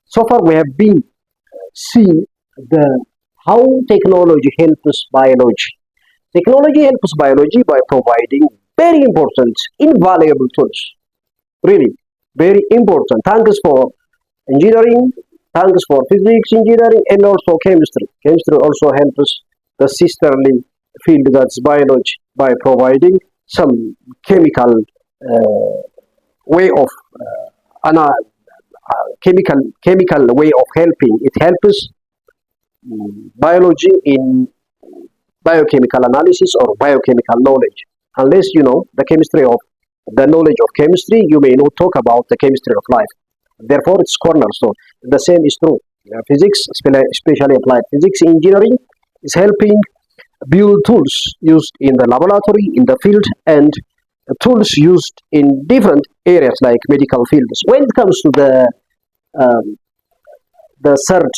So far, we have been seeing the how technology helps biology. Technology helps biology by providing very important, invaluable tools. Really, very important. Thanks for engineering, thanks for physics, engineering, and also chemistry. Chemistry also helps the sisterly field that's biology by providing some chemical way of chemical way of helping. It helps biology in biochemical analysis or biochemical knowledge. Unless you know the chemistry of the knowledge of chemistry, you may not talk about the chemistry of life. Therefore, it's cornerstone. The same is true. Physics, especially applied physics, engineering, is helping build tools used in the laboratory, in the field, and tools used in different areas like medical fields. When it comes to um, the third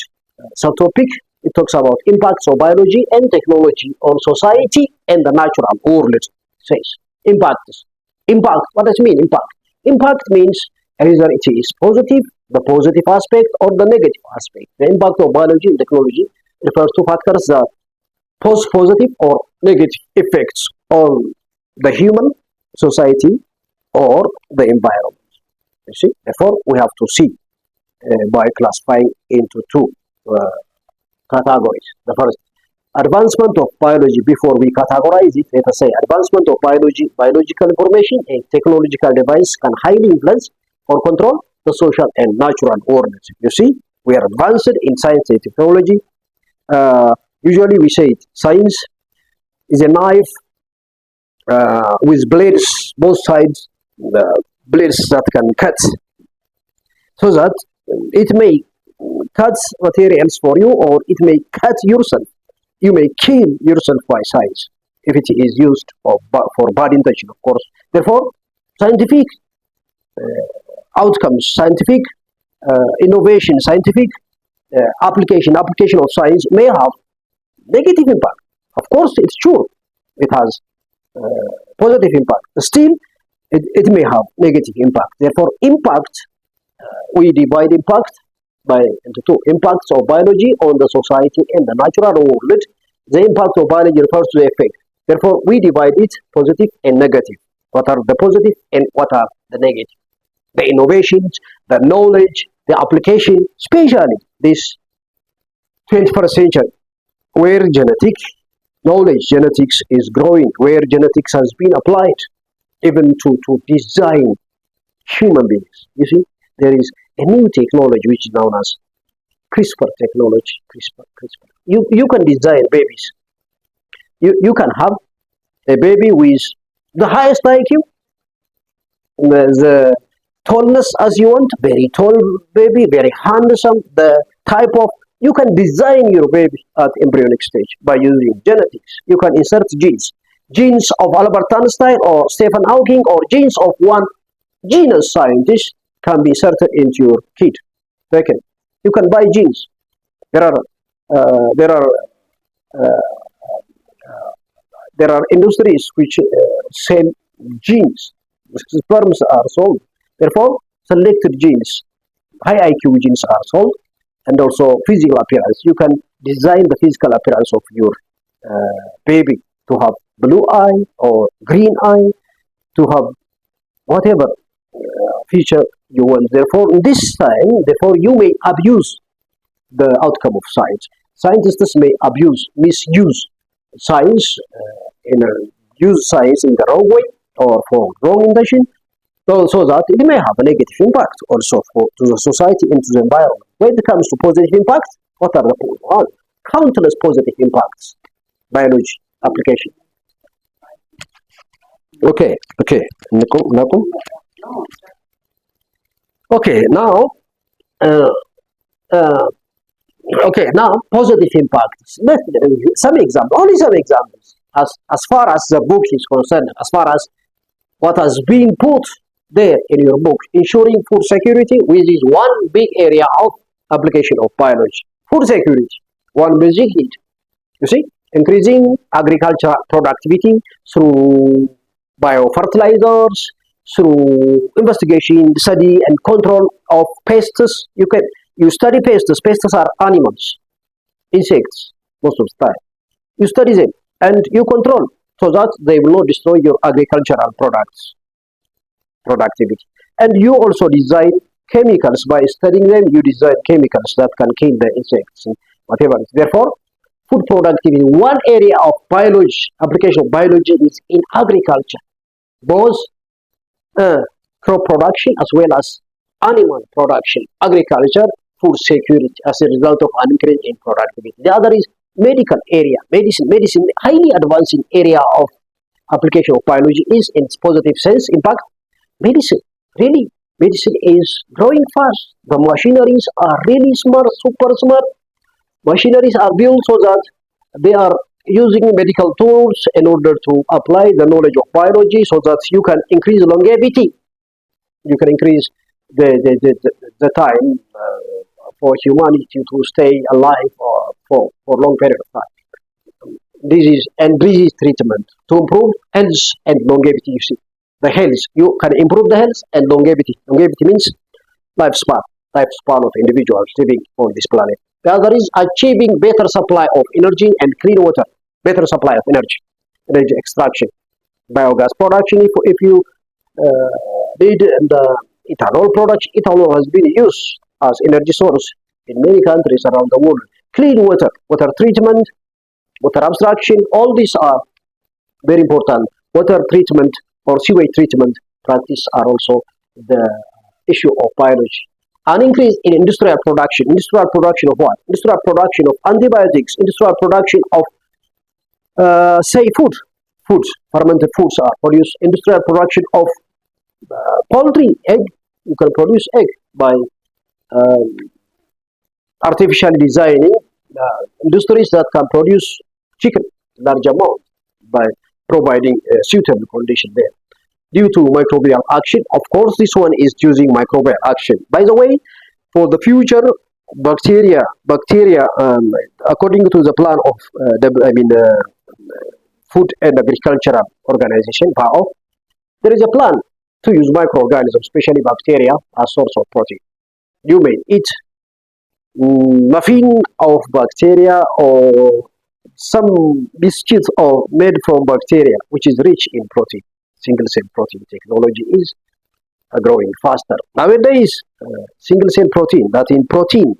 subtopic, it talks about impacts of biology and technology on society and the natural world. It says impacts. Impact. What does it mean? Impact. Impact means either it is positive, the positive aspect, or the negative aspect. The impact of biology and technology refers to factors that pose positive or negative effects on the human society or the environment. You see, therefore, we have to see by classifying into two uh, categories. The first, advancement of biology. Before we categorize it, let us say advancement of biology, biological information, and technological device can highly influence or control the social and natural world. You see, we are advanced in science and technology. Usually, we say it, science is a knife with blades, both sides, the blades that can cut, so that it may cut materials for you or it may cut yourself. You may kill yourself by science if it is used for bad intention, of course. Therefore, scientific outcomes, scientific innovation, scientific application of science may have negative impact. Of course, it's true. It has positive impact. Still, it may have negative impact. Therefore, impact, we divide impact by into two. Impacts of biology on the society and the natural world. The impact of biology refers to the effect. Therefore, we divide it positive and negative. What are the positive and what are the negative? The innovations, the knowledge, the application, especially this 21st century, where genetic knowledge, genetics is growing, where genetics has been applied even to design human beings. You see, there is a new technology which is known as CRISPR technology. CRISPR. You can design babies. You can have a baby with the highest IQ, the tallness as you want, very tall baby, very handsome, the type of, you can design your baby at embryonic stage by using genetics. You can insert genes of Albert Einstein or Stephen Hawking or genes of one genius scientist can be inserted into your kid. Second, you can buy genes. There are uh, there are uh, there are industries which sell genes. Sperms are sold. Therefore, selected genes, high IQ genes are sold, and also physical appearance. You can design the physical appearance of your baby to have blue eye or green eye, to have whatever feature you want. Therefore, in this time, therefore, you may abuse the outcome of science. Scientists may misuse science use science in the wrong way or for wrong intention, so that it may have a negative impact also to the society and to the environment. When it comes to positive impact, what are the countless positive impacts? Biology application. Okay, okay. Nakum. Okay, now, uh, uh, okay, now positive impacts. Some examples, only some examples. As far as the book is concerned, as far as what has been put there in your book, ensuring food security, which is one big area of application of biology. Food security, one basic need. You see, increasing agricultural productivity through biofertilizers, through investigation, study, and control of pests. You can. You study pests. Pests are animals, insects, most of the time. You study them and you control so that they will not destroy your agricultural productivity. And you also design chemicals by studying them. You design chemicals that can kill the insects and whatever. Therefore, food productivity, one area of biology, application of biology is in agriculture, both crop production as well as animal production, agriculture, food security as a result of an increase in productivity. The other is medical area, medicine, highly advancing area of application of biology is in its positive sense. In fact, medicine, really, medicine is growing fast. The machineries are really smart, super smart. Machineries are built so that they are using medical tools in order to apply the knowledge of biology so that you can increase longevity. You can increase the time for humanity to stay alive for long period of time. Disease treatment to improve health and longevity. You see, the health, you can improve the health and longevity. Longevity means lifespan of individuals living on this planet. The other is achieving better supply of energy and clean water, better supply of energy extraction, biogas production. If you did the ethanol production, ethanol has been used as energy source in many countries around the world. Clean water, water treatment, water abstraction, all these are very important. Water treatment or sewage treatment practice are also the issue of biology. An increase in industrial production. Industrial production of what? Industrial production of antibiotics. Industrial production of, say, foods. Fermented foods are produced. Industrial production of poultry, egg. You can produce egg by artificially designing industries that can produce chicken large amount by providing a suitable condition there. Due to microbial action, of course, this one is using microbial action. By the way, for the future, bacteria, according to the plan of Food and Agricultural Organization (FAO), there is a plan to use microorganisms, especially bacteria, as source of protein. You may eat muffin of bacteria or some biscuits made from bacteria, which is rich in protein. Single cell protein technology is growing faster. Nowadays, single cell protein, that in protein,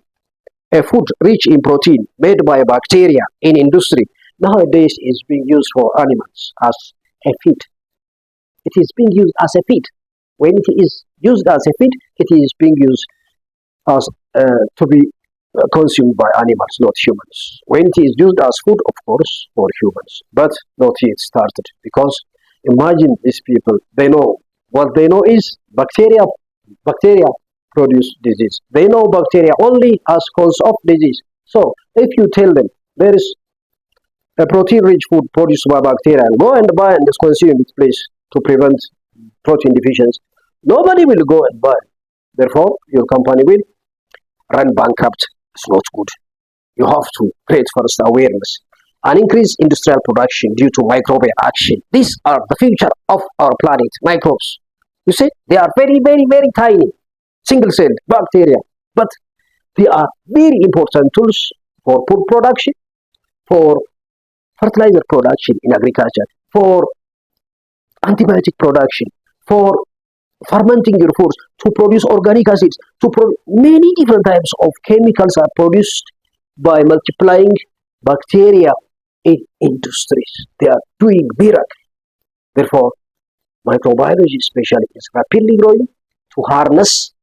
a food rich in protein made by bacteria in industry, nowadays is being used for animals as a feed. It is being used as a feed. When it is used as a feed, it is being used as to be consumed by animals, not humans. When it is used as food, of course, for humans, but not yet started, because imagine these people, they know, what they know is bacteria produce disease. They know bacteria only as cause of disease. So if you tell them there is a protein-rich food produced by bacteria, and go and buy and consume it, please, to prevent protein deficiency, nobody will go and buy. Therefore, your company will run bankrupt. It's not good. You have to create first awareness and increase industrial production due to microbial action. These are the future of our planet, microbes. You see, they are very, very, very tiny, single-celled bacteria, but they are very important tools for food production, for fertilizer production in agriculture, for antibiotic production, for fermenting your foods, to produce organic acids, many different types of chemicals are produced by multiplying bacteria in industries. They are doing miracle. Therefore, microbiology especially is rapidly growing to harness,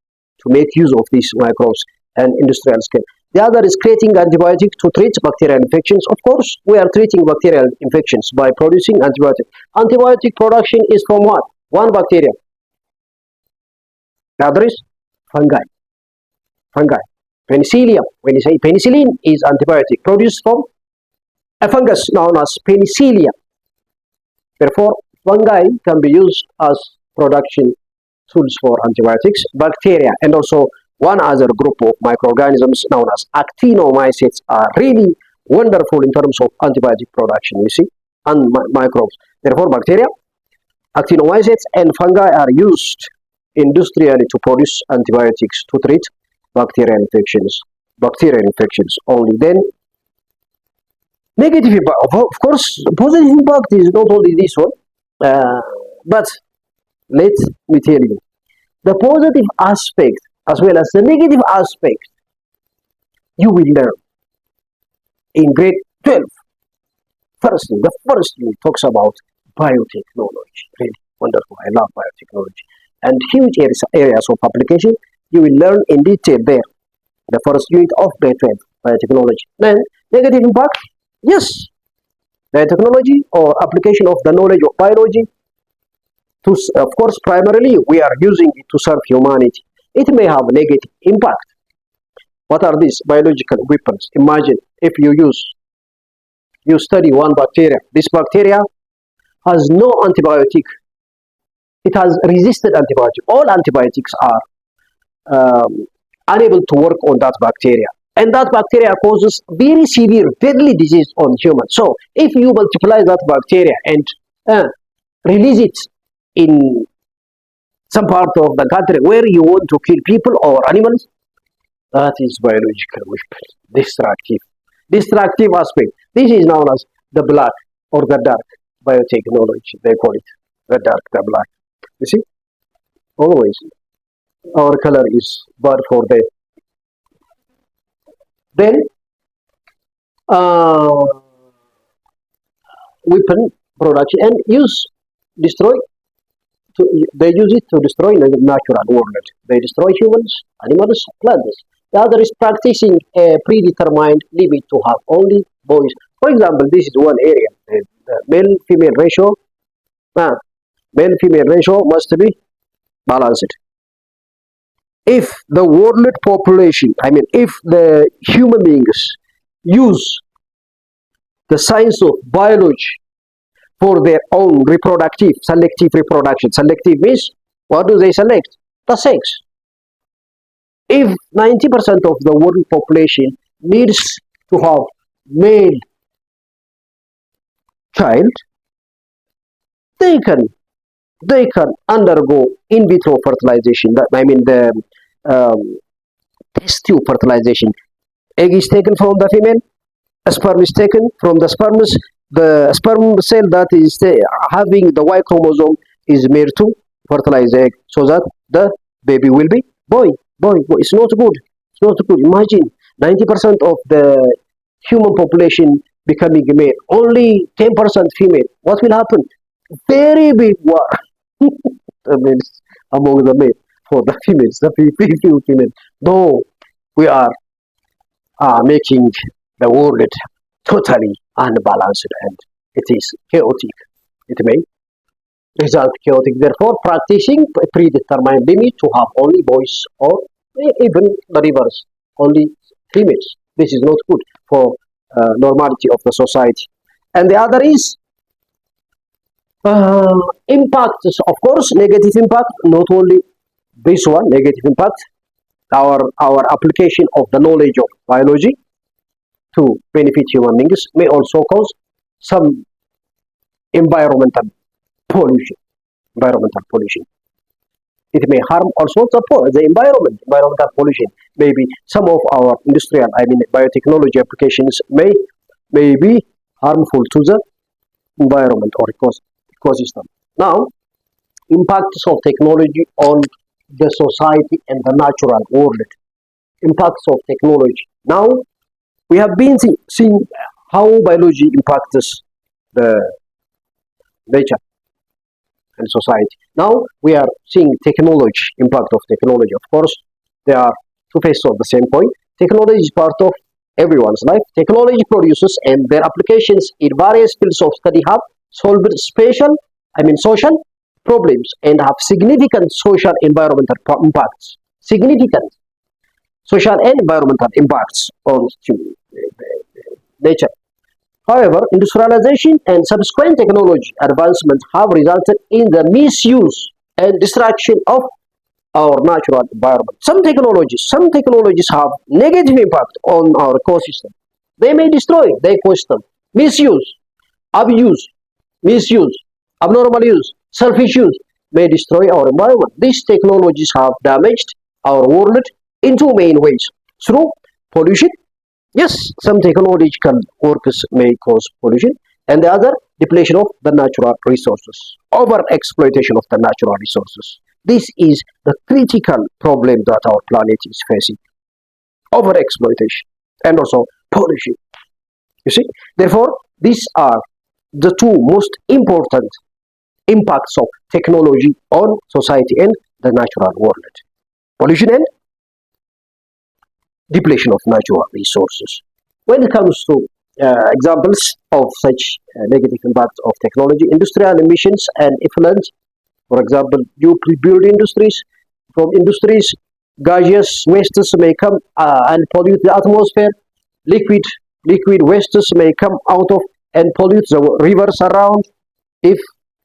to make use of these microbes and industrial scale. The other is creating antibiotics to treat bacterial infections. Of course, we are treating bacterial infections by producing antibiotics. Antibiotic production is from what? One bacteria. The other is fungi. Penicillium. When you say penicillin is antibiotic produced from a fungus known as Penicillium. Therefore, fungi can be used as production tools for antibiotics. Bacteria and also one other group of microorganisms known as actinomycetes are really wonderful in terms of antibiotic production, you see, and microbes. Therefore, bacteria, actinomycetes, and fungi are used industrially to produce antibiotics to treat bacterial infections only. Then negative impact, of course, positive impact is not only this one, but let me tell you the positive aspect as well as the negative aspect you will learn in grade 12. Firstly, the first unit talks about biotechnology. Really wonderful. I love biotechnology. And huge areas of application you will learn in detail there. The first unit of grade 12, biotechnology. Then, negative impact, yes, biotechnology or application of the knowledge of biology. Of course, primarily we are using it to serve humanity. It may have negative impact. What are these biological weapons? Imagine if you study one bacteria. This bacteria has no antibiotic. It has resisted antibiotic. All antibiotics are unable to work on that bacteria. And that bacteria causes very severe, deadly disease on humans. So if you multiply that bacteria and release it in some part of the country where you want to kill people or animals, that is biological weapon, destructive aspect. This is known as the black or the dark biotechnology. They call it the dark, the black. You see, always our color is bad for them. Then weapon production and destroy. They use it to destroy the natural world. They destroy humans, animals, plants. The other is practicing a predetermined limit to have only boys. For example, this is one area. The male-female ratio, male-female ratio must be balanced. If the world population, if the human beings use the science of biology for their own selective reproduction. Selective means, what do they select? The sex. If 90% of the world population needs to have male child, they can undergo in vitro fertilization. The test tube fertilization. Egg is taken from the female, a sperm is taken from the sperms. The sperm cell that is having the Y chromosome is made to fertilize the egg so that the baby will be boy. It's not good. It's not good. Imagine 90% of the human population becoming male, only 10% female. What will happen? Very big war among the male for the females, the few female. Though we are making the world totally unbalanced and it is chaotic. It may result chaotic. Therefore, practicing a predetermined limit to have only boys or even the reverse, only females. This is not good for normality of the society. And the other is impact. Of course, negative impact. Not only this one, negative impact. Our application of the knowledge of biology to benefit human beings may also cause some environmental pollution. It may harm also the environmental pollution. Maybe some of our industrial, biotechnology applications may be harmful to the environment or ecosystem. Now, impacts of technology on the society and the natural world. Impacts of technology. Now, we have been seeing how biology impacts the nature and society. Now we are seeing impact of technology. Of course, there are two faces of the same coin. Technology is part of everyone's life. Technology producers and their applications in various fields of study have solved social problems and have significant social environmental impacts. Significant social and environmental impacts on nature. However, industrialization and subsequent technology advancements have resulted in the misuse and destruction of our natural environment. Some technologies have negative impact on our ecosystem. They may destroy the ecosystem. Misuse, abuse, misuse, abnormal use, selfish use may destroy our environment. These technologies have damaged our world in two main ways. Through pollution, yes, some technological works may cause pollution, and the other, depletion of the natural resources, over exploitation of the natural resources. This is the critical problem that our planet is facing: over exploitation and also pollution. You see, therefore, these are the two most important impacts of technology on society and the natural world: pollution and depletion of natural resources. When it comes to examples of such negative impact of technology, industrial emissions and effluent, for example, new build industries, from industries, gaseous wastes may come and pollute the atmosphere. Liquid liquid wastes may come out of and pollute the rivers around if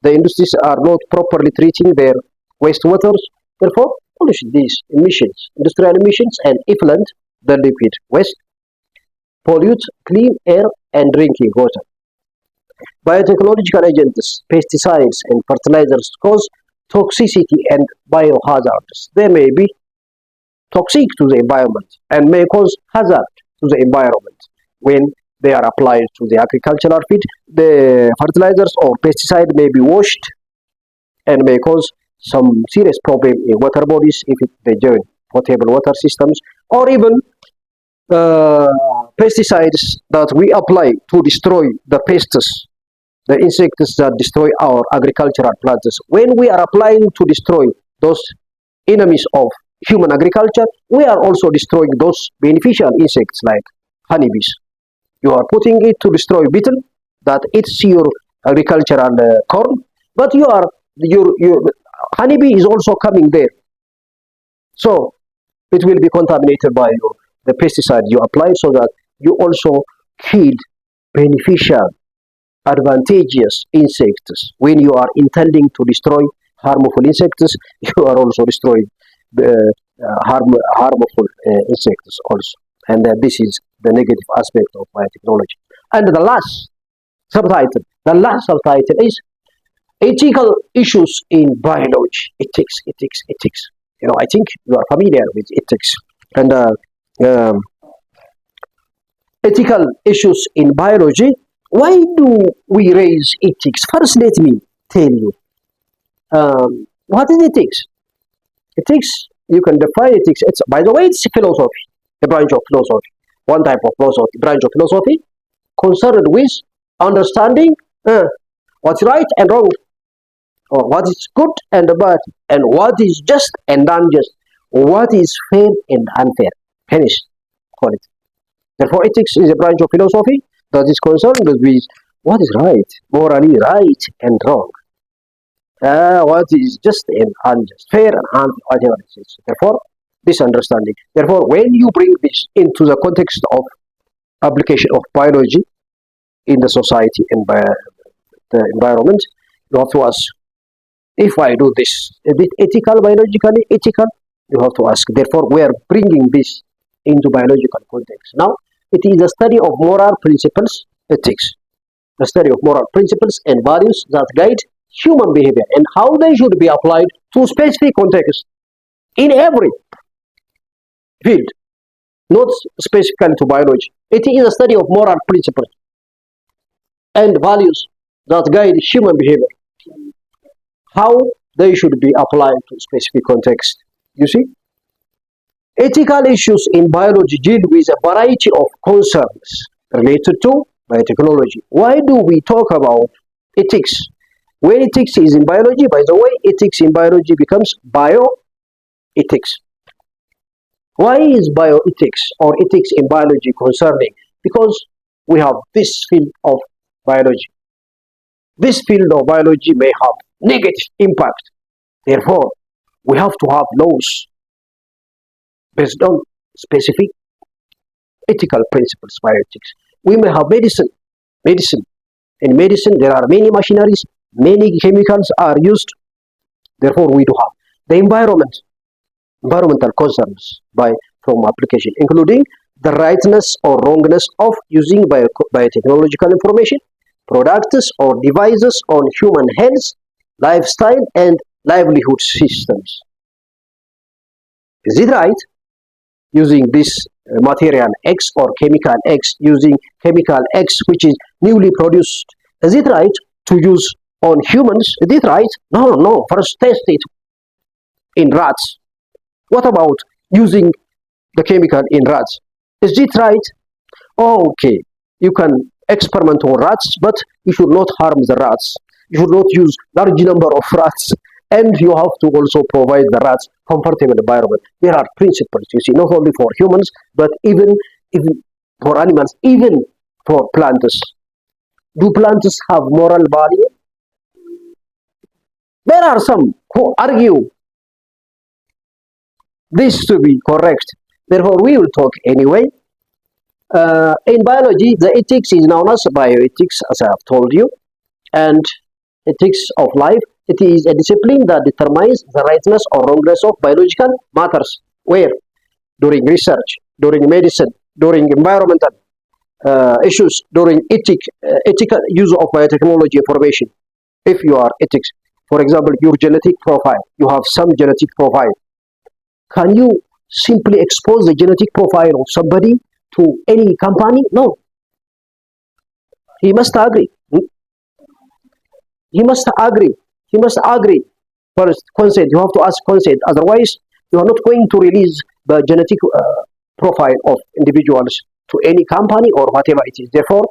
the industries are not properly treating their wastewaters. Therefore, pollution, these emissions, industrial emissions and effluent, the liquid waste, pollute clean air and drinking water. Biotechnological agents, pesticides and fertilizers cause toxicity and biohazards. They may be toxic to the environment and may cause hazard to the environment when they are applied to the agricultural feed. The fertilizers or pesticide may be washed and may cause some serious problem in water bodies if they join potable water systems, or even pesticides that we apply to destroy the pests, the insects that destroy our agricultural plants. When we are applying to destroy those enemies of human agriculture, we are also destroying those beneficial insects like honeybees. You are putting it to destroy beetle that eats your agricultural corn, but your honeybee is also coming there. So it will be contaminated by the pesticide you applied, so that you also killed beneficial, advantageous insects. When you are intending to destroy harmful insects, you are also destroying the harmful insects also. And this is the negative aspect of biotechnology. And the last subtitle is ethical issues in biology. Ethics. I think you are familiar with ethics. And um, ethical issues in biology. Why do we raise ethics? First, let me tell you, what is ethics? Ethics, you can define ethics. It's, by the way, it's philosophy, a branch of philosophy, one type of philosophy, branch of philosophy concerned with understanding what's right and wrong, or what is good and bad, and what is just and unjust, what is fair and unfair. Finish, call it. Therefore, ethics is a branch of philosophy that is concerned with what is right, morally right and wrong, what is just and unjust, fair and unfair, whatever it is. Therefore, this understanding. Therefore, when you bring this into the context of application of biology in the society and by the environment, you have to ask, if I do this, is it ethical, biologically ethical? You have to ask. Therefore, we are bringing this into biological context. Now, it is the study of moral principles, ethics, the study of moral principles and values that guide human behavior and how they should be applied to specific contexts in every field, not specifically to biology. It is a study of moral principles and values that guide human behavior, how they should be applied to specific context. You see, ethical issues in biology deal with a variety of concerns related to biotechnology. Why do we talk about ethics? When ethics is in biology, by the way, ethics in biology becomes bioethics. Why is bioethics or ethics in biology concerning? Because we have this field of biology. This field of biology may have negative impact. Therefore, we have to have laws based on specific ethical principles, bioethics. We may have medicine. In medicine, there are many machineries, many chemicals are used. Therefore, we do have the environmental concerns from application, including the rightness or wrongness of using biotechnological information, products or devices on human health, lifestyle, and livelihood systems. Is it right? using this material X or chemical X, using chemical X which is newly produced. Is it right to use on humans? Is it right? No, no. First test it in rats. What about using the chemical in rats? Is it right? Okay, you can experiment on rats, but you should not harm the rats. You should not use large number of rats, and you have to also provide the rats comfortable environment. There are principles, you see, not only for humans, but even for animals, even for plants. Do plants have moral value? There are some who argue this to be correct. Therefore, we will talk anyway. In biology, the ethics is known as bioethics, as I have told you, and ethics of life. It is a discipline that determines the rightness or wrongness of biological matters. Where? During research, during medicine, during environmental issues, during ethical use of biotechnology information. If you are ethics, for example, your genetic profile, you have some genetic profile. Can you simply expose the genetic profile of somebody to any company? No. He must agree. He must agree. He must agree. First, consent. You have to ask consent. Otherwise, you are not going to release the genetic profile of individuals to any company or whatever it is. Therefore,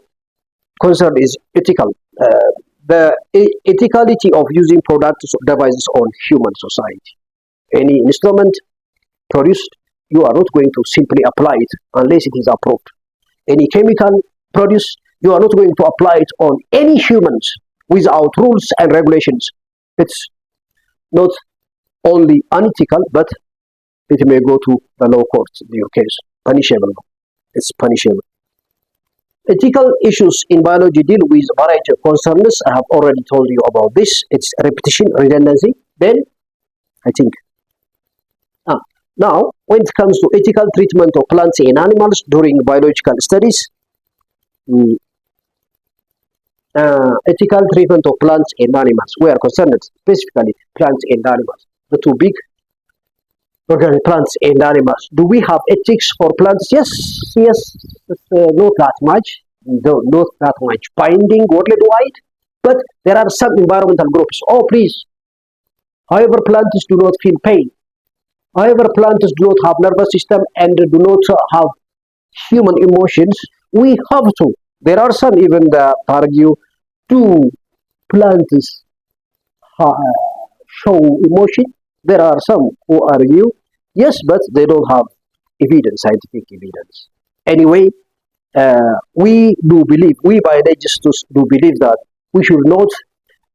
concern is ethical. The ethicality of using products or devices on human society. Any instrument produced, you are not going to simply apply it unless it is approved. Any chemical produced, you are not going to apply it on any humans without rules and regulations. It's not only unethical, but it may go to the law courts in your case. Punishable. It's punishable. Ethical issues in biology deal with a variety of concerns. I have already told you about this. It's repetition, redundancy. Then, I think. Now, when it comes to ethical treatment of plants and animals during biological studies, ethical treatment of plants and animals, we are concerned specifically plants and animals, the two big organic plants and animals. Do we have ethics for plants? Yes, not that much, not that much binding worldwide, but there are some environmental groups. Oh, please. However, plants do not feel pain. However, plants do not have nervous system and do not have human emotions. We have to. There are some even that argue, do plants show emotion? There are some who argue, yes, but they don't have evidence, scientific evidence. Anyway, we biologists do believe that we should not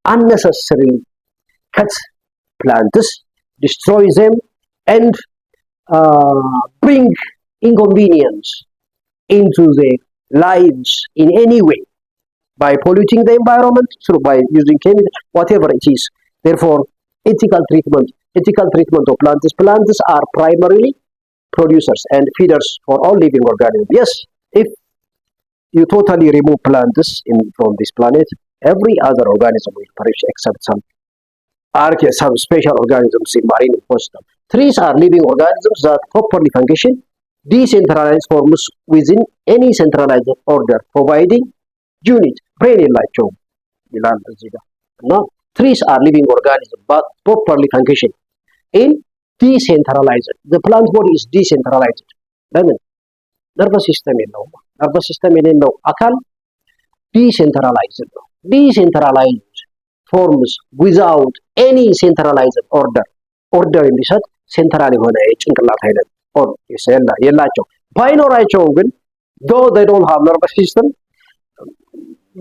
unnecessarily cut plants, destroy them, and bring inconvenience into their lives in any way by polluting the environment through by using chemicals, whatever it is. Therefore, ethical treatment of plants. Plants are primarily producers and feeders for all living organisms. Yes, if you totally remove plants from this planet, every other organism will perish except some special organisms in marine ecosystem. Trees are living organisms that properly function, decentralized forms within any centralized order, providing unit, brain የላቸውም ይላል እዚህ ጋር እና trees are living organisms but properly function in decentralized. The plant body is decentralized. ለምን? nervous system የለውም። nervous system የሌለው አካል decentralized ነው። decentralized forms without any centralized order የሚሰጥ ሴንትራል የሆነ የጭንቅላት አይነት የላቸው። ባይኖራቸውም ግን though they don't have nervous system,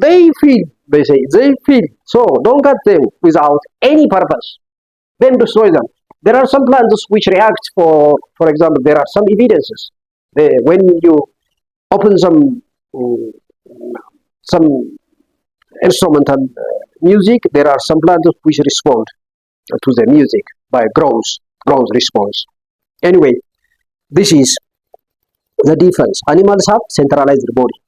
they feel, so don't cut them without any purpose, then destroy them. There are some plants which react for example, there are some evidences. When you open some instrumental music, there are some plants which respond to the music by groans response. Anyway, this is the difference. Animals have centralized body.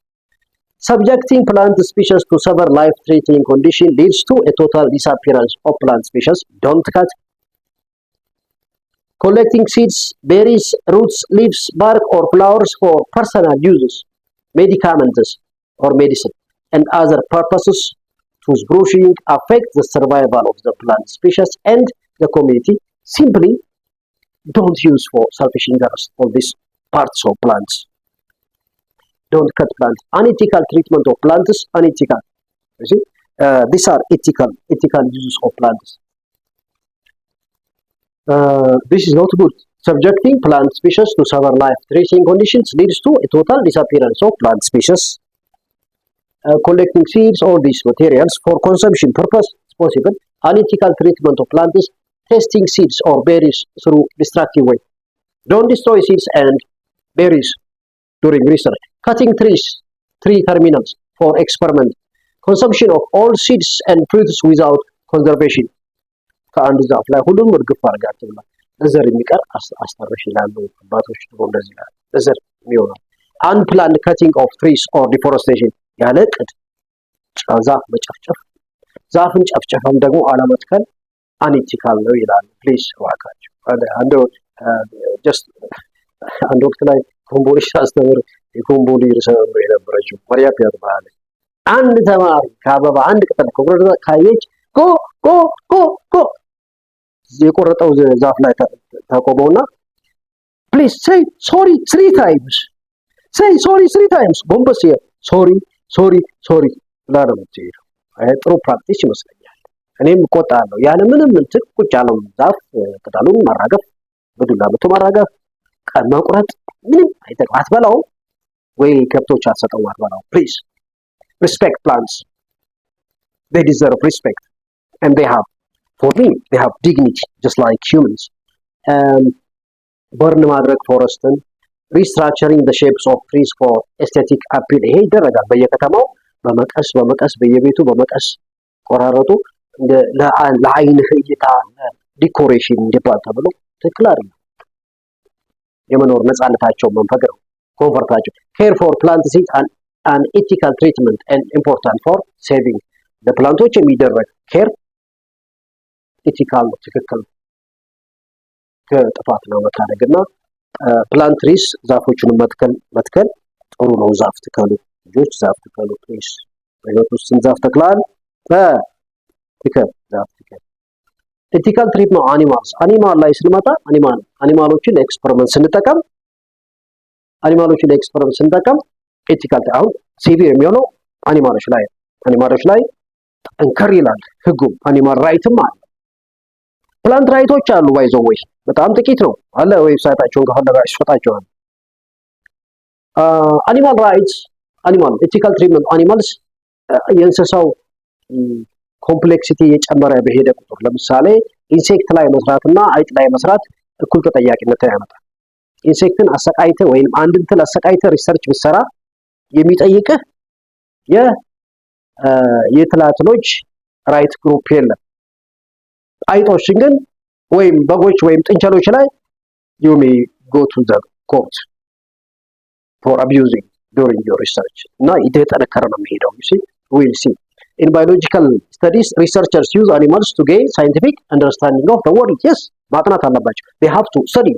Subjecting plant species to severe life-threatening condition leads to a total disappearance of plant species. Don't cut. collecting seeds, berries, roots, leaves, bark, or flowers for personal uses, medicaments or medicine, and other purposes. Toothbrushing affects the survival of the plant species and the community. Simply don't use for selfish interest all these parts of plants. Don't cut plants. Unethical treatment of plants, unethical. You see, these are ethical uses of plants. This is not good. Subjecting plant species to severe life-threatening conditions leads to a total disappearance of plant species. Collecting seeds, all these materials for consumption purpose is possible. Unethical treatment of plants, testing seeds or berries through destructive way. Don't destroy seeds and berries during research. Cutting trees, tree terminals for experiment. Consumption of all seeds and fruits without conservation. ከአንድ ዛፍ ላይ ሁሉም እርግፍ አድርጋችሁ ብላ ለዘር የሚቀር አስተርሽ ይላሉ አባቶች ድሮ እንደዚህ ይላሉ። ለዘር የሚሆነው unplanned cutting of trees or deforestation ያለ እቅድ ዛፍ መጨፍጨፍ ዛፍን ጨፍጨፈም ደግሞ አለመትከል አንኢቲካል ነው ይላሉ። ፕሊዝ ዋካችሁ አንድ ወቅት ላይ ኮምቦሊ አስተምር የኮምቦሊ ርዕሰ መምህር የነበረችው ማርያ ፒያር ባለ አንድ ተማሪ ከአበባ አንድ ቅጠል ከቆረጠ ካየች ጎ ጎ ጎ ጎ የቆረጠው ዛፍ ላይ ተቆመውና ፕሊዝ ሴይ ሶሪ 3 times ሴይ ሶሪ 3 times ጎንበስ ሶሪ ብላረም ትይሩ ጥሩ ፕራክቲስ ይመስለኛል። እኔም እቆጣለሁ ያለ ምንም እንትን ቁጭ ያለው ዛፍ ቅጠሉን ማራገፍ በዱላ መቶ ማራገፍ ቀን መቁረጥ ምንም አይጠቅም። አትበላው ወይ ከብቶች አትሰጠው አትበላው። ፕሊዝ respect plants. They deserve respect and they have, for me, they have dignity just like humans. burn ማድረግ ፎረስትን restructuring the shapes of trees for aesthetic appeal ይሄ ይደረጋል በየከተማው በመቀስ በየቤቱ በመቀስ ቆራረጡ ለአይን እይታ ዲኮሬሽን እንዲባል ተብሎ ትክክል አይደለም። የመኖር ነፃነታቸው መንፈግ ነው ኮንፈርታቸው care for plant seeds and an ethical treatment and important for saving the plants የሚደረግ care ethical ትክክል ከጥፋት ነው መታደግና plant trees ዛፎችን መትከል ጥሩ ነው። ዛፍ ትከሉ ልጆች ዛፍ ትከሉ ፕሊዝ። በህይወት ውስጥ ዛፍ ተክላል ትከል ዛፍ ትከል። ethical treatment animals animal ላይ ስንመጣ አኒማሎችን ኤክስፐሪመንት ስንጠቀም ethical አሁን ሲቪር የሚሆነው አኒማሎች ላይ ጠንከር ይላል ህጉ። አኒማል ራይትም አለ። ፕላንት ራይቶች አሉ ባይዘው ወይ በጣም ጥቂት ነው አለ ዌብሳይታቸውን ከፈለጋችሁ ሰጣቸዋል። አኒማል ራይትስ አኒማል ethical treatment animals የእንስሳው ኮምፕሌክሲቲ የጨመረ በሄደ ቁጥር ለምሳሌ ኢንሴክት ላይ መስራትና አይጥ ላይ መስራት እኩል ተጠያቂነትን ያመጣል። ኢንሴክትን አሰቃይተ ወይም አንድ እንትን አሰቃይተ ሪሰርች ብትሰራ የሚጠይቅህ የትላትሎች ራይት ግሩፕ የለም። አይጦችን ግን ወይም በጎች ወይም ጥንቸሎች ላይ you may go to the court for abusing during your research እና የተጠነከረ ነው የሚሄደው። you see we'll see in biological studies researchers use animals to gain scientific understanding of the world. yes ማጥናት አለባቸው. they have to study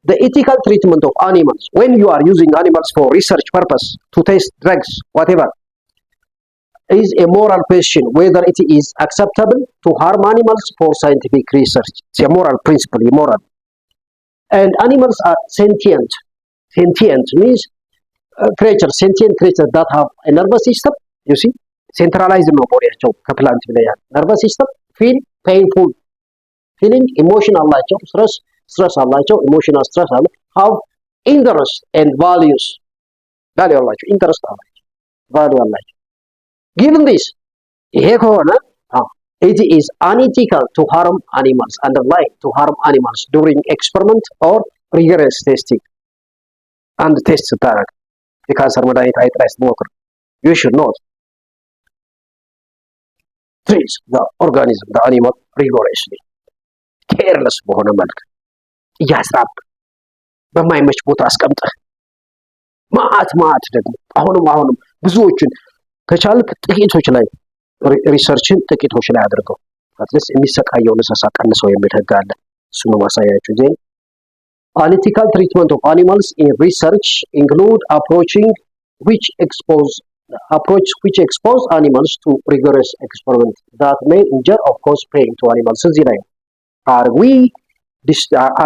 the ethical treatment of animals when you are using animals for research purpose to test drugs whatever is a moral question whether it is acceptable to harm animals for scientific research. It's a moral principle, moral. And animals are sentient means creatures, sentient creatures that have a nervous system. You see, centralized ነው ቦዲያቸው ከፕላንት ላይ ያለ nervous system, feel painful feeling, emotion አላቸው, stress አላቸው, emotional stress አለ, have interest and values. value አላቸው, interest አላቸው, value አላቸው. Given this, ይሄ ከሆነ it is unethical to harm animals underline to harm animals during experiment or rigorous testing. and test ስታደርግ የካንሰር መድኃኒት አይጥ ላይ ስትሞክር you should not treat the organism the animal rigorously careless በሆነ መልክ እያስራብ በማይመች ቦታ አስቀምጠህ ማአት ደግሞ አሁንም ብዙዎችን ከቻልክ ጥቂቶች ላይ ሪሰርችን ጥቂቶች ላይ አድርገው አትሊስት የሚሰቃየውን እንስሳ ቀንሰው የሚል ህግ አለ። እሱ ነው ማሳያችሁ። Analytical treatment of animals in research include which expose approach which expose animals to rigorous experiments that may injure or cause pain to animals. እዚህ ላይ are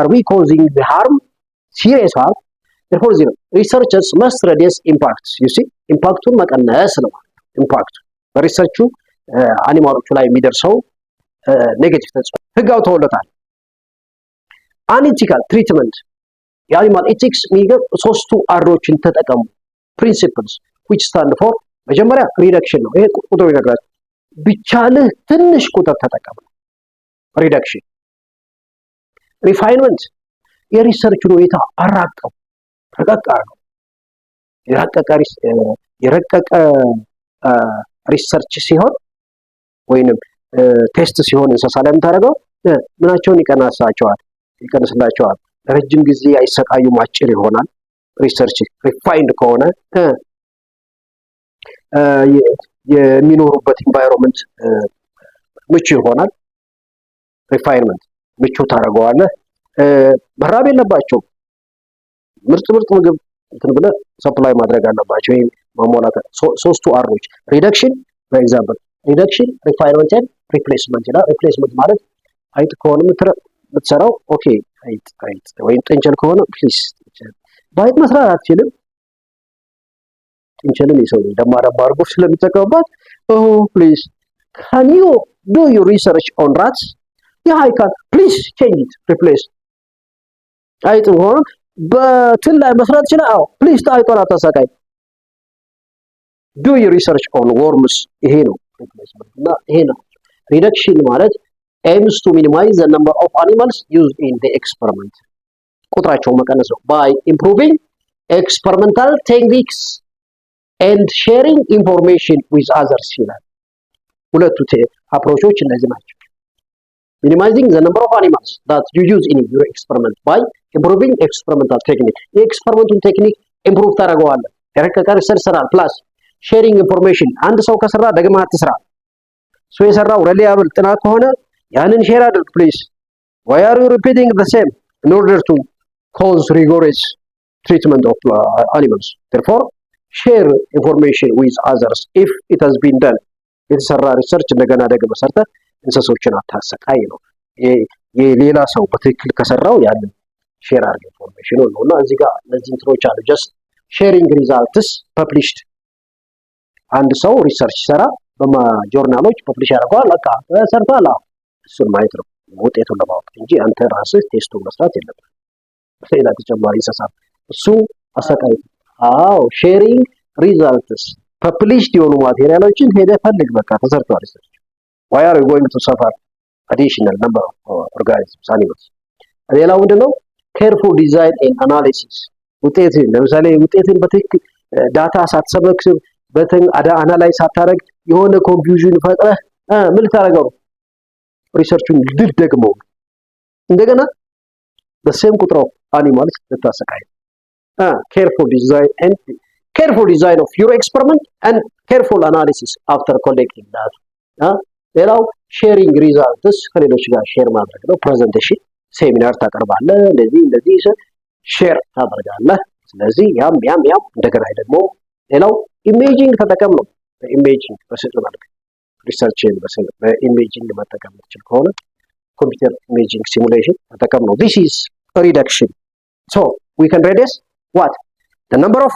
we causing the harm, serious harm? Therefore, researchers must reduce impacts. You see, impacቱን መቀነስ ነው። ኢምፓክቱ በሪሰርቹ አኒማሎቹ ላይ የሚደርሰው ኔጌቲቭ ተጽዕኖ ህግ አውጥተውለታል። አንኢቲካል ትሪትመንት የአኒማል ኤቲክስ የሚገብ ሶስቱ አሮችን ተጠቀሙ። ፕሪንሲፕልስ which stand for መጀመሪያ ሪደክሽን ነው። ይሄ ቁጥሩ ይነግራል። ቢቻልህ ትንሽ ቁጥር ተጠቀም። ሪደክሽን። ሪፋይንመንት የሪሰርቹን ሁኔታ አራቀው ረቀቀ ነው። የረቀቀ ሪሰርች ሲሆን ወይንም ቴስት ሲሆን እንስሳ ላይ የምታደርገው ምናቸውን ይቀንስላቸዋል። ረጅም ጊዜ አይሰቃዩም፣ አጭር ይሆናል። ሪሰርች ሪፋይንድ ከሆነ የሚኖሩበት ኢንቫይሮንመንት ምቹ ይሆናል። ሪፋይንመንት ምቹ ታደርገዋለህ። መራብ የለባቸው ምርጥ ምግብ እንትን ብለህ ሰፕላይ ማድረግ አለባቸው። ይሄን ማሟላት ሶስቱ አሮች ሪደክሽን በኤግዛምፕል ሪደክሽን ሪፋይንመንት ኤንድ ሪፕሌስመንት ይላል። ሪፕሌስመንት ማለት አይጥ ከሆነ የምትሰራው ኦኬ አይጥ ወይም ጥንቸል ከሆነ ፕሊዝ በአይጥ መስራት አትችልም። ጥንቸልን የሰው ደማረባ አድርጎ ስለሚጠቀምባት ፕሊዝ can you do your research on rats? Yeah, I can. Please change it, replace. አይጥ ሆነ በትን ላይ መስራት ይችላል። አዎ ፕሊዝ አይጦን አታሰቃይ። do your research on worms። ይሄ ነው ሪፕሌስመንት እና ይሄ ነው ሪደክሽን ማለት aims to minimize the number of animals used in the experiment። ቁጥራቸውን መቀነስ ነው by improving experimental techniques and sharing information with others ይላል። ሁለቱ አፕሮቾች እነዚህ ናቸው። minimizing the number of animals that you use in your experiment by improving experimental technique። የኤክስፐሪመንቱን ቴክኒክ ኢምፕሩቭ ታደርገዋለህ። የረቀቀ ሪሰርች ሰራል ፕላስ ሼሪንግ ኢንፎርሜሽን። አንድ ሰው ከሰራ ደግማ አትስራ። እሱ የሰራው ሪላያብል ጥናት ከሆነ ያንን ሼር አድርግ ፕሊዝ። why are you repeating the same in order to cause rigorous treatment of animals? Therefore share information with others if it has been done። የተሰራ ሪሰርች እንደገና ደግመህ ሰርተህ እንስሶችን አታሰቃይ ነው። የሌላ ሰው በትክክል ከሰራው ያንን ሼር አድርግ ኢንፎርሜሽን ነው እና እዚህ ጋር እነዚህ እንትኖች አሉ። just sharing results published። አንድ ሰው ሪሰርች ሰራ በጆርናሎች ፐብሊሽ ያደርገዋል። በቃ ሰርቷል፣ እሱን ማየት ነው ውጤቱን ለማወቅ እንጂ አንተ ራስህ ቴስቱን መስራት የለብህም። ሌላ ተጨማሪ እንስሳ እሱ አሰቃይ። ሼሪንግ ሪዛልትስ ፐብሊሽድ የሆኑ ማቴሪያሎችን ሄደህ ፈልግ። በቃ ተሰርቷል ሪሰርች። why are you going to suffer additional number of organisms animals? ሌላው ምንድነው careful design and analysis። ውጤትን ለምሳሌ ውጤትን በትክክል ዳታ ሳትሰበስብ አናላይዝ ሳታደርግ የሆነ ኮንፊውዥን ፈጥረህ ምን ልታደርገው ሪሰርቹን ደግሞ እንደገና በሴም ቁጥር ኦፍ አኒማልስ ልታሰቃይ። careful design of your experiment and careful analysis after collecting data። ሌላው ሼሪንግ ሪዛልትስ ከሌሎች ጋር ሼር ማድረግ ነው። ፕሬዘንቴሽን ሴሚናር ታቀርባለህ፣ እንደዚህ ሼር ታደርጋለህ። ስለዚህ ያም እንደገና ደግሞ ሌላው ኢሜጂንግ ተጠቀም ነው። ኢሜጂንግ በስዕል መልክ ሪሰርችን በኢሜጂንግ መጠቀም የምትችል ከሆነ ኮምፒውተር ኢሜጂንግ ሲሙሌሽን ተጠቀም ነው። this is reduction. so we can reduce what the number of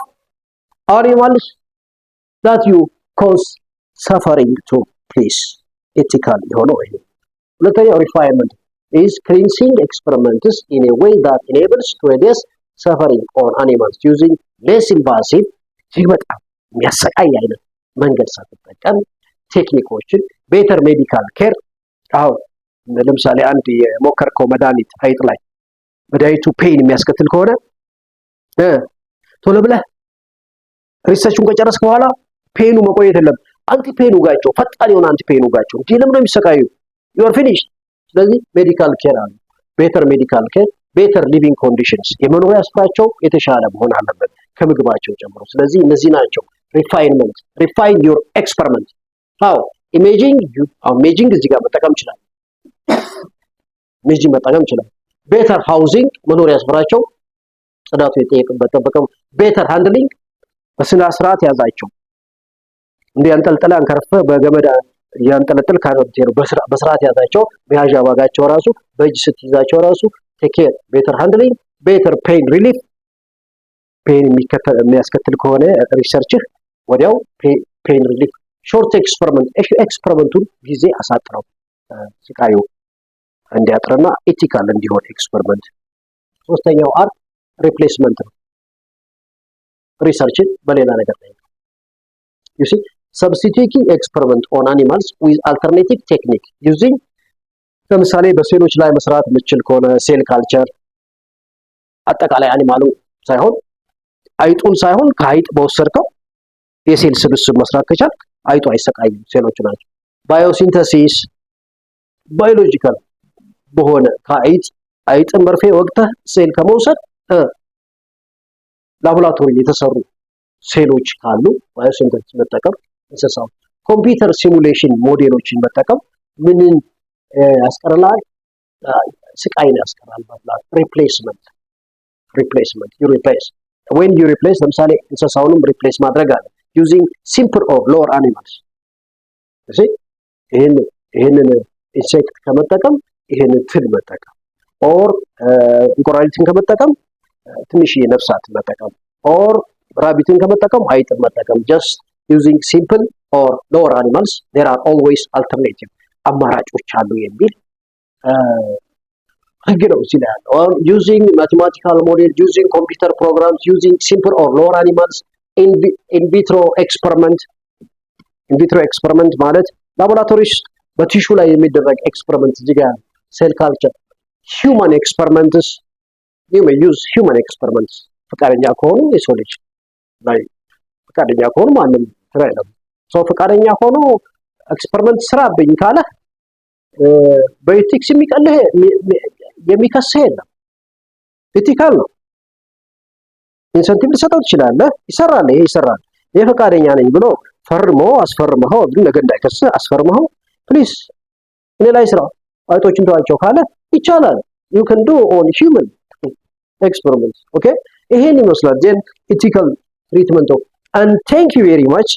animals that you cause suffering to please ethical የሆነው ይሄ። ሁለተኛው refinement is cleansing experiments in a way that enables to reduce suffering on animals using less invasive እጅግ በጣም የሚያሰቃይ አይነት መንገድ ሳትጠቀም ቴክኒኮችን ቤተር ሜዲካል ኬር። አሁን ለምሳሌ አንድ የሞከርከው መድኃኒት አይጥ ላይ መድኃኒቱ ፔን የሚያስከትል ከሆነ ቶሎ ብለህ ሪሰርቹን ከጨረስክ በኋላ ፔኑ መቆየት የለም። አንቲ ፔኑ ጋቸው ፈጣን የሆነ አንቲ ፔኑ ጋቸው እንጂ ለምን ነው የሚሰቃዩ? you are finished። ስለዚህ ሜዲካል ኬር አለ። ቤተር ሜዲካል ኬር፣ ቤተር ሊቪንግ ኮንዲሽንስ፣ የመኖሪያ ስፍራቸው የተሻለ መሆን አለበት ከምግባቸው ጨምሮ። ስለዚህ እነዚህ ናቸው ሪፋይንመንት። ሪፋይን ዩር ኤክስፐሪመንት። ኢሜጂንግ እዚህ ጋር መጠቀም ይችላል። ኢሜጂንግ መጠቀም ይችላል። ቤተር ሃውዚንግ መኖሪያ ስፍራቸው ጽዳቱ የተጠየቀበት ጠበቀው። ቤተር ሃንድሊንግ በስነ ስርዓት ያዛቸው። እንዲህ አንጠልጥላ አንከርፈ በገመድ ያንጠለጥል ካሮቴሩ በስርዓት ያዛቸው። መያዣ ዋጋቸው ራሱ በእጅ ስትይዛቸው ራሱ ቴክ ኬር። ቤተር ሃንድሊንግ፣ ቤተር ፔን ሪሊፍ። ፔን የሚያስከትል ከሆነ ሪሰርችህ ወዲያው ፔን ሪሊፍ። ሾርት ኤክስፐሪመንቱን ጊዜ አሳጥረው ስቃዩ እንዲያጥርና ኤቲካል እንዲሆን ኤክስፐሪመንት። ሶስተኛው አር ሪፕሌስመንት ነው። ሪሰርችን በሌላ ነገር ላይ you see substituting experiment on animals with alternative technique using ለምሳሌ በሴሎች ላይ መስራት የምችል ከሆነ ሴል ካልቸር አጠቃላይ አኒማሉ ሳይሆን አይጡን ሳይሆን ከአይጥ በወሰድከው የሴል ስብስብ መስራት ከቻል አይጡ አይሰቃይም፣ ሴሎቹ ናቸው። ባዮሲንተሲስ ባዮሎጂካል በሆነ አይጥን መርፌ ወቅተህ ሴል ከመውሰድ ላቦራቶሪ የተሰሩ ሴሎች ካሉ ባዮሲንተሲስ መጠቀም እንስሳው። ኮምፒውተር ሲሙሌሽን ሞዴሎችን መጠቀም ምንን ያስቀርላል? ስቃይን ያስቀራል ማለት። ሪፕሌስመንት you replace when you replace ለምሳሌ እንስሳውንም ሪፕሌስ ማድረግ አለ using simple or lower animals እሺ ይሄንን ኢንሴክት ከመጠቀም ይሄንን ትል መጠቀም ኦር እንቁራሪትን ከመጠቀም ትንሽ የነፍሳት መጠቀም ኦር ራቢትን ከመጠቀም አይጥን መጠቀም just using simple or lower animals there are always alternative አማራጮች አሉ የሚል ህግ ነው እዚህ ላይ ያለው። using mathematical model, using computer programs, using simple or lower animals in vitro experiment ማለት ላቦራቶሪስ በቲሹ ላይ የሚደረግ ኤክስፐሪመንት እዚህ ጋር ሴል ካልቸር። human experiments you may use human experiments ፈቃደኛ ከሆኑ የሰው ልጅ ላይ ፈቃደኛ ከሆኑ ማንም ስራ የለም። ሰው ፈቃደኛ ሆኖ ኤክስፐሪመንት ስራብኝ ካለ በኤቲክስ የሚከስህ የለም። ኤቲካል ነው። ኢንሰንቲቭ ልሰጠው ትችላለህ። ይሰራል የፈቃደኛ ነኝ ብሎ ፈርሞ አስፈርመው ግን ነገ እንዳይከስህ አስፈርመው ፕሊዝ እኔ ላይ ስራ አይጦችን ተዋቸው ካለ ይቻላል። you can do on human experiments okay ይሄን ይመስላል then ethical treatment of and thank you very much